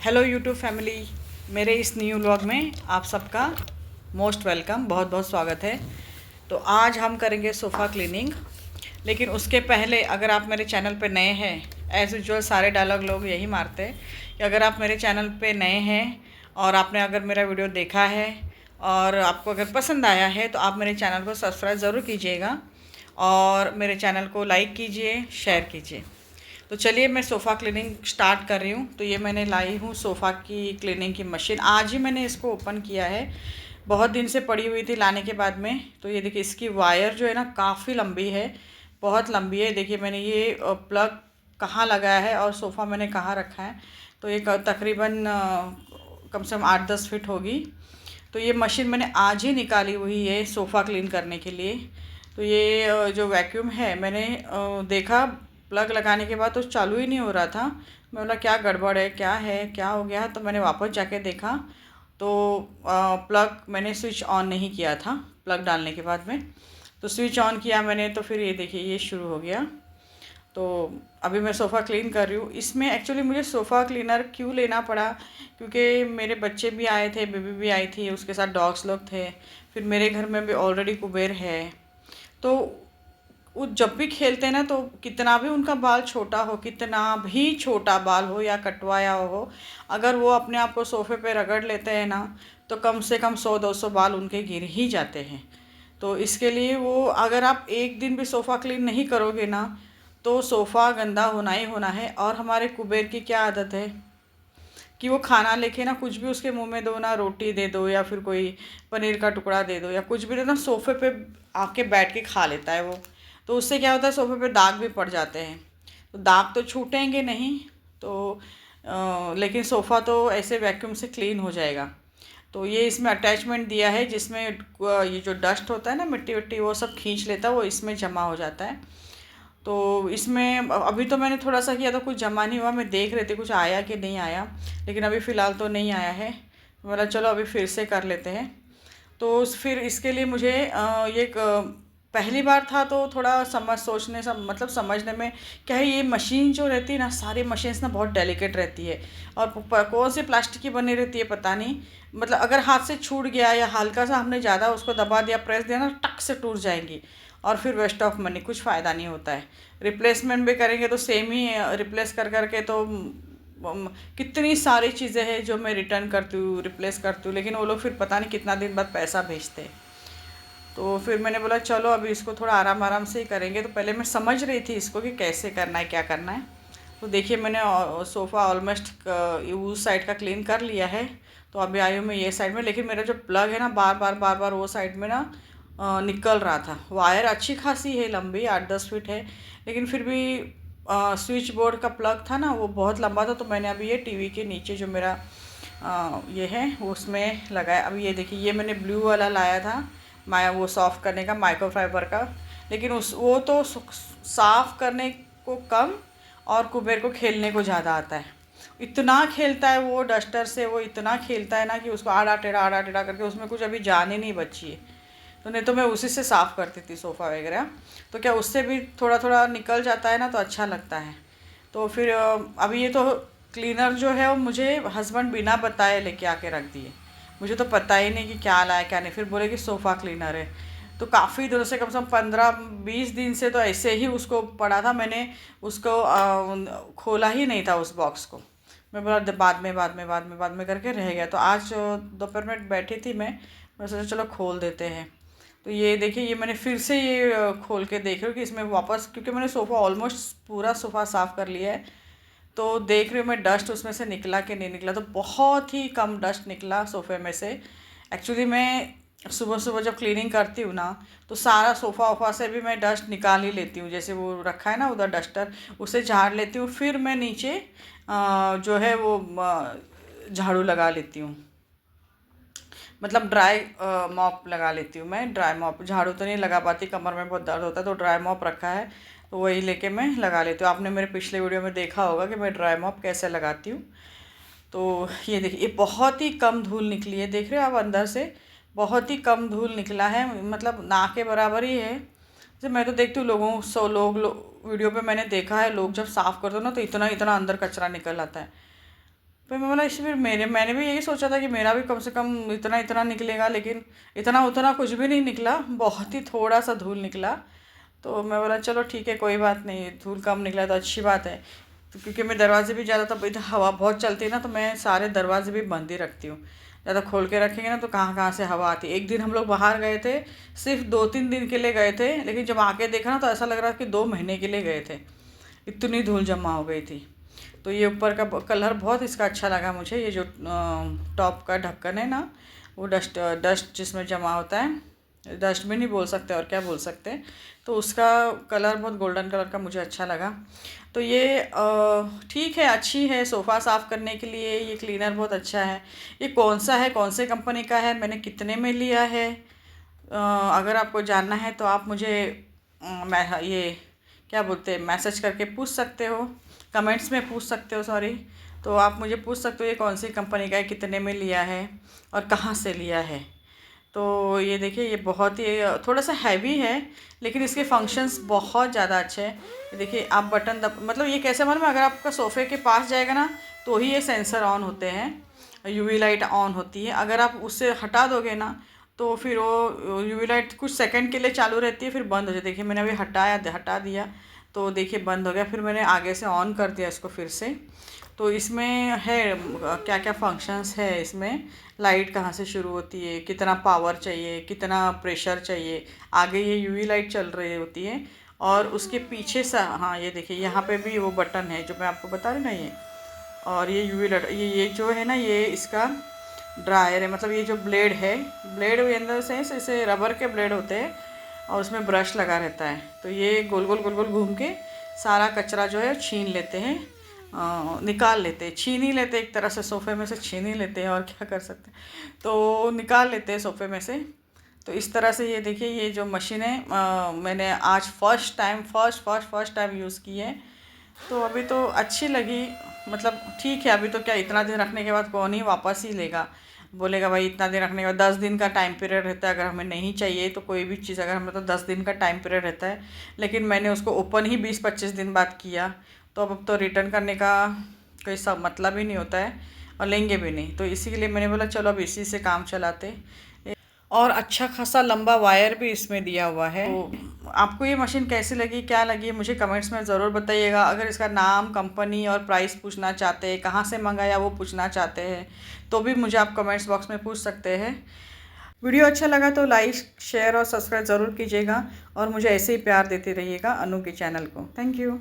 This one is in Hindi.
हेलो यूट्यूब फैमिली, मेरे इस न्यू व्लॉग में आप सबका मोस्ट वेलकम, बहुत बहुत स्वागत है। तो आज हम करेंगे सोफ़ा क्लीनिंग, लेकिन उसके पहले अगर आप मेरे चैनल पे नए हैं, एज़ यूजुअल सारे डायलॉग लोग यही मारते हैं कि अगर आप मेरे चैनल पे नए हैं और आपने अगर मेरा वीडियो देखा है और आपको अगर पसंद आया है तो आप मेरे चैनल को सब्सक्राइब ज़रूर कीजिएगा और मेरे चैनल को लाइक कीजिए, शेयर कीजिए। तो चलिए मैं सोफ़ा क्लीनिंग स्टार्ट कर रही हूँ। तो ये मैंने लाई हूँ सोफ़ा की क्लीनिंग की मशीन, आज ही मैंने इसको ओपन किया है। बहुत दिन से पड़ी हुई थी लाने के बाद में। तो ये देखिए इसकी वायर जो है ना काफ़ी लंबी है, बहुत लंबी है। देखिए मैंने ये प्लग कहाँ लगाया है और सोफ़ा मैंने कहाँ रखा है। तो ये तकरीबन कम से कम 8-10 फीट होगी। तो ये मशीन मैंने आज ही निकाली हुई है सोफ़ा क्लीन करने के लिए। तो ये जो वैक्यूम है मैंने देखा प्लग लगाने के बाद तो चालू ही नहीं हो रहा था। मैं बोला क्या गड़बड़ है, क्या है, क्या हो गया। तो मैंने वापस जाके देखा तो प्लग मैंने स्विच ऑन नहीं किया था। प्लग डालने के बाद में तो स्विच ऑन किया मैंने, तो फिर ये देखिए ये शुरू हो गया। तो अभी मैं सोफ़ा क्लीन कर रही हूँ। इसमें एक्चुअली मुझे सोफ़ा क्लीनर क्यों लेना पड़ा, क्योंकि मेरे बच्चे भी आए थे, बेबी भी आई थी, उसके साथ डॉग्स लोग थे। फिर मेरे घर में भी ऑलरेडी कुबेर है। तो वो जब भी खेलते हैं ना, तो कितना भी उनका बाल छोटा हो, कितना भी छोटा बाल हो या कटवाया हो, अगर वो अपने आप को सोफ़े पे रगड़ लेते हैं ना, तो कम से कम 100-200 बाल उनके गिर ही जाते हैं। तो इसके लिए वो अगर आप एक दिन भी सोफ़ा क्लीन नहीं करोगे ना, तो सोफ़ा गंदा होना ही होना है। और हमारे कुबेर की क्या आदत है कि वो खाना लेके ना कुछ भी उसके मुंह में दो ना, रोटी दे दो या फिर कोई पनीर का टुकड़ा दे दो या कुछ भी दे दो ना, सोफ़े पे आके बैठ के खा लेता है वो। तो उससे क्या होता है, सोफ़े पे दाग भी पड़ जाते हैं। तो दाग तो छूटेंगे नहीं, तो लेकिन सोफ़ा तो ऐसे वैक्यूम से क्लीन हो जाएगा। तो ये इसमें अटैचमेंट दिया है जिसमें ये जो डस्ट होता है ना, मिट्टी विट्टी, वो सब खींच लेता है, वो इसमें जमा हो जाता है। तो इसमें अभी तो मैंने थोड़ा सा किया तो कुछ जमा नहीं हुआ, मैं देख रही थी कुछ आया कि नहीं आया, लेकिन अभी फ़िलहाल तो नहीं आया है। बोला चलो अभी फिर से कर लेते हैं। तो फिर इसके लिए मुझे ये पहली बार था तो थोड़ा सोचने मतलब समझने में क्या है, ये मशीन जो रहती है ना, सारी मशीन्स ना बहुत डेलिकेट रहती है और कौन सी प्लास्टिक की बनी रहती है पता नहीं। मतलब अगर हाथ से छूट गया या हल्का सा हमने ज़्यादा उसको दबा दिया, प्रेस दिया ना, टक से टूट जाएंगी और फिर वेस्ट ऑफ मनी, कुछ फ़ायदा नहीं होता है। रिप्लेसमेंट भी करेंगे तो सेम ही रिप्लेस कर करके तो कितनी सारी चीज़ें हैं जो मैं रिटर्न करती हूँ, रिप्लेस करती हूँ, लेकिन वो लोग फिर पता नहीं कितना दिन बाद पैसा भेजते हैं। तो फिर मैंने बोला चलो अभी इसको थोड़ा आराम आराम से ही करेंगे। तो पहले मैं समझ रही थी इसको कि कैसे करना है, क्या करना है। तो देखिए मैंने सोफ़ा ऑलमोस्ट उस साइड का क्लीन कर लिया है। तो अभी आई हूँ मैं ये साइड में, लेकिन मेरा जो प्लग है ना, बार बार वो साइड में ना निकल रहा था। वायर अच्छी खासी है, लंबी 8-10 फीट है, लेकिन फिर भी स्विच बोर्ड का प्लग था ना, वो बहुत लंबा था। तो मैंने अभी ये टीवी के नीचे जो मेरा ये है उसमें लगाया। अभी ये देखिए ये मैंने ब्लू वाला लाया था, वो सॉफ़्ट करने का, माइक्रोफाइबर का। लेकिन वो तो साफ़ करने को कम और कुबेर को खेलने को ज़्यादा आता है। इतना खेलता है वो डस्टर से, वो इतना खेलता है ना कि उसको आड़ा टेढ़ा करके उसमें कुछ अभी जान ही नहीं बची है। तो नहीं तो मैं उसी से साफ़ करती थी सोफ़ा वगैरह। तो क्या उससे भी थोड़ा थोड़ा निकल जाता है ना, तो अच्छा लगता है। तो फिर अभी ये तो क्लीनर जो है वो मुझे हस्बैंड बिना बताए लेके आके रख दिए। मुझे तो पता ही नहीं कि क्या लाया क्या नहीं। फिर बोले कि सोफ़ा क्लीनर है। तो काफ़ी दिनों से, कम से कम 15-20 दिन से तो ऐसे ही उसको पड़ा था। मैंने उसको खोला ही नहीं था उस बॉक्स को। मैं बोला बाद में करके रह गया। तो आज दोपहर में बैठी थी मैं सोचा चलो खोल देते हैं। तो ये देखिए ये मैंने फिर से ये खोल के देख रही हूँ कि इसमें वापस, क्योंकि मैंने सोफ़ा ऑलमोस्ट पूरा सोफ़ा साफ़ कर लिया है। तो देख रही हूँ मैं डस्ट उसमें से निकला कि नहीं निकला। तो बहुत ही कम डस्ट निकला सोफ़े में से। एक्चुअली मैं सुबह सुबह जब क्लीनिंग करती हूँ ना, तो सारा सोफ़ा वोफ़ा से भी मैं डस्ट निकाल ही लेती हूँ। जैसे वो रखा है ना उधर डस्टर, उसे झाड़ लेती हूँ। फिर मैं नीचे जो है वो झाड़ू लगा लेती हूँ, मतलब ड्राई मॉप लगा लेती हूँ मैं। ड्राई मॉप, झाड़ू तो नहीं लगा पाती, कमर में बहुत दर्द होता है। तो ड्राई मॉप रखा है, तो वही लेके मैं लगा लेती हूँ। आपने मेरे पिछले वीडियो में देखा होगा कि मैं ड्राई मॉप कैसे लगाती हूँ। तो ये देखिए ये बहुत ही कम धूल निकली है, देख रहे हो आप अंदर से, बहुत ही कम धूल निकला है, मतलब ना के बराबर ही है। जैसे मैं तो देखती हूँ वीडियो पे मैंने देखा है, लोग जब साफ़ करते हो ना तो इतना इतना अंदर कचरा निकल आता है। फिर मैं बोला इस फिर मैंने भी यही सोचा था कि मेरा भी कम से कम इतना इतना निकलेगा, लेकिन इतना उतना कुछ भी नहीं निकला, बहुत ही थोड़ा सा धूल निकला। तो मैं बोला चलो ठीक है, कोई बात नहीं, धूल कम निकला तो अच्छी बात है। तो क्योंकि मैं दरवाजे भी ज़्यादा, तब इधर हवा बहुत चलती है ना, तो मैं सारे दरवाजे भी बंद ही रखती हूँ। ज़्यादा खोल के रखेंगे ना तो कहाँ कहाँ से हवा आती है। एक दिन हम लोग बाहर गए थे, सिर्फ 2-3 दिन के लिए गए थे, लेकिन जब आके देखा ना तो ऐसा लग रहा था कि 2 महीने के लिए गए थे, इतनी धूल जमा हो गई थी। तो ये ऊपर का कलर बहुत इसका अच्छा लगा मुझे। ये जो टॉप का ढक्कन है ना, वो डस्ट जिसमें जमा होता है, डस्ट भी नहीं बोल सकते और क्या बोल सकते हैं, तो उसका कलर बहुत गोल्डन कलर का मुझे अच्छा लगा। तो ये ठीक है, अच्छी है सोफ़ा साफ़ करने के लिए। ये क्लीनर बहुत अच्छा है। ये कौन सा है, कौन से कंपनी का है, मैंने कितने में लिया है, अगर आपको जानना है तो आप मुझे मैं ये क्या बोलते हैं, मैसेज करके पूछ सकते हो, कमेंट्स में पूछ सकते हो, सॉरी। तो आप मुझे पूछ सकते हो ये कौन सी कंपनी का है, कितने में लिया है और कहाँ से लिया है। तो ये देखिए, ये बहुत ही थोड़ा सा हैवी है, लेकिन इसके फंक्शंस बहुत ज़्यादा अच्छे हैं। ये देखिए, आप बटन मतलब ये कैसे मालूम है, अगर आपका सोफ़े के पास जाएगा ना तो ही ये सेंसर ऑन होते हैं, यूवी लाइट ऑन होती है। अगर आप उससे हटा दोगे ना तो फिर वो यूवी लाइट कुछ सेकंड के लिए चालू रहती है, फिर बंद हो जाती है। देखिए मैंने अभी हटा दिया तो देखिए बंद हो गया, फिर मैंने आगे से ऑन कर दिया इसको फिर से। तो इसमें है क्या क्या फंक्शंस है इसमें, लाइट कहाँ से शुरू होती है, कितना पावर चाहिए, कितना प्रेशर चाहिए, आगे ये यूवी लाइट चल रही होती है। और उसके पीछे सा, हाँ ये देखिए यहाँ पे भी वो बटन है जो मैं आपको बता रही ना ये, और ये यूवी लाइट, ये जो है ना, ये इसका ड्रायर है, मतलब ये जो ब्लेड है, ब्लेड के अंदर से इसे रबर के ब्लेड होते हैं और उसमें ब्रश लगा रहता है। तो ये गोल गोल गोल गोल घूम के सारा कचरा जो है छीन लेते हैं, निकाल लेते हैं, छीन ही लेते हैं, एक तरह से सोफ़े में से छीन ही लेते हैं, और क्या कर सकते हैं, तो निकाल लेते हैं सोफ़े में से। तो इस तरह से ये देखिए, ये जो मशीन है मैंने आज फर्स्ट टाइम यूज़ की है। तो अभी तो अच्छी लगी, मतलब ठीक है। अभी तो क्या, इतना दिन रखने के बाद कौन ही वापस ही लेगा, बोलेगा भाई इतना दिन रखने के बाद। 10 दिन का टाइम पीरियड रहता है, अगर हमें नहीं चाहिए तो कोई भी चीज़, अगर हमें तो 10 दिन का टाइम पीरियड रहता है, लेकिन मैंने उसको ओपन ही 20-25 दिन बाद किया। तो अब तो रिटर्न करने का कोई सब मतलब ही नहीं होता है, और लेंगे भी नहीं। तो इसी के लिए मैंने बोला चलो अब इसी से काम चलाते। और अच्छा खासा लंबा वायर भी इसमें दिया हुआ है। तो आपको ये मशीन कैसी लगी, क्या लगी, मुझे कमेंट्स में ज़रूर बताइएगा। अगर इसका नाम, कंपनी और प्राइस पूछना चाहते हैं, कहाँ से मंगाया वो पूछना चाहते हैं, तो भी मुझे आप कमेंट्स बॉक्स में पूछ सकते हैं। वीडियो अच्छा लगा तो लाइक, शेयर और सब्सक्राइब ज़रूर कीजिएगा, और मुझे ऐसे ही प्यार देते रहिएगा अनु के चैनल को। Thank you.